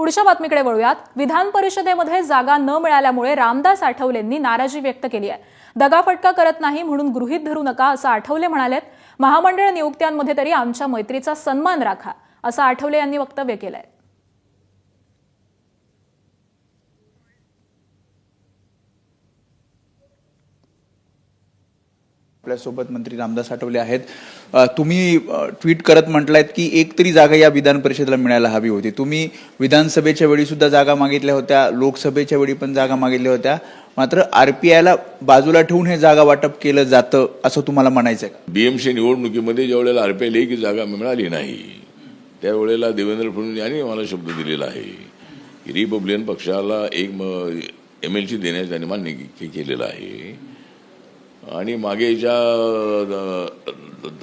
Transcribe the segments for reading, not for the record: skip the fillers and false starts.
पुढच्या बातमीकडे वळूयात। विधान परिषदेमध्ये जागा न मिळाल्यामुळे रामदास आठवलेंनी नाराजी व्यक्त केली आहे। दगाफटका करत नाही म्हणून गृहीत धरू नका असं आठवले म्हणालेत। महामंडळ नियुक्त्यांमध्ये तरी आमच्या मैत्रीचा सन्मान राखा असं आठवले यांनी वक्तव्य केलंय। आपल्यासोबत मंत्री रामदास आठवले आहेत। तुम्ही ट्विट करत म्हटलात की एक तरी जागा या विधान परिषदेला मिळायला हवी होती। तुम्ही विधानसभेच्या वेळी सुद्धा जागा मागितल्या होत्या, लोकसभेच्या वेळी पण जागा मागितल्या होत्या, मात्र आरपीआयला बाजूला ठेवून हे जागा वाटप केलं जातं असं तुम्हाला म्हणायचं आहे? बीएमसी निवडणुकीमध्ये ज्या वेळेला आरपीआयला एक जागा मिळाली नाही त्यावेळेला देवेंद्र फडणवीस यांनी मला शब्द दिलेला आहे की रिपब्लिकन पक्षाला एक MLC देण्यास त्यांनी मान्य केलेलं आहे। आणि मागे ज्या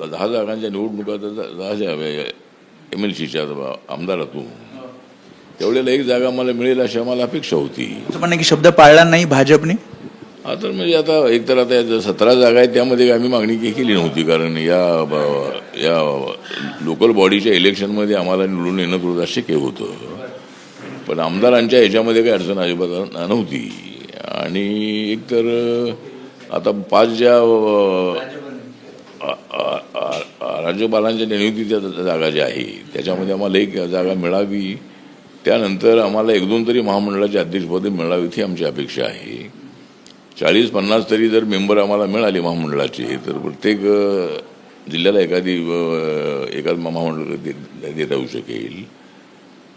10 जागांच्या निवडणुका 10 MLCच्या आमदारातून त्यावेळेला एक जागा मला मिळेल अशी आम्हाला अपेक्षा होती। असं म्हणणं की शब्द पाळला नाही भाजपने? तर म्हणजे आता एकतर आता 17 जागा आहेत त्यामध्ये आम्ही मागणी केली नव्हती, कारण या लोकल बॉडीच्या इलेक्शनमध्ये आम्हाला निवडून येणं थोडं शक्य होतं, पण आमदारांच्या ह्याच्यामध्ये काही अडचण अजिबात नव्हती। आणि एकतर आता 5 ज्या राज्यपालांच्या नियुक्तीच्या जागा ज्या आहेत त्याच्यामध्ये आम्हाला एक जागा मिळावी, त्यानंतर आम्हाला 1-2 तरी महामंडळाची अध्यक्षपदे मिळावीत ही आमची अपेक्षा आहे। 40-50 तरी जर मेंबर आम्हाला मिळाले महामंडळाचे तर प्रत्येक जिल्ह्याला एका महामंडळ देता येऊ शकेल।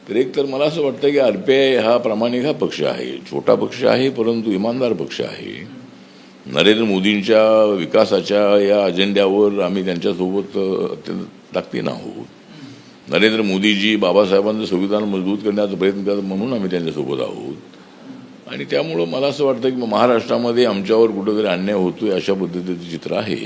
तर एक तर मला असं वाटतं की आरपीआय हा प्रामाणिक हा पक्ष आहे, छोटा पक्ष आहे परंतु इमानदार पक्ष आहे। नरेंद्र मोदींच्या विकासाच्या या अजेंड्यावर आम्ही त्यांच्यासोबत अत्यंत ताकदीनं आहोत। नरेंद्र मोदीजी बाबासाहेबांचं संविधान मजबूत करण्याचा प्रयत्न करतात म्हणून आम्ही त्यांच्यासोबत आहोत। आणि त्यामुळं मला असं वाटतं की महाराष्ट्रामध्ये आमच्यावर कुठंतरी अन्याय होतोय अशा पद्धतीचं चित्र आहे।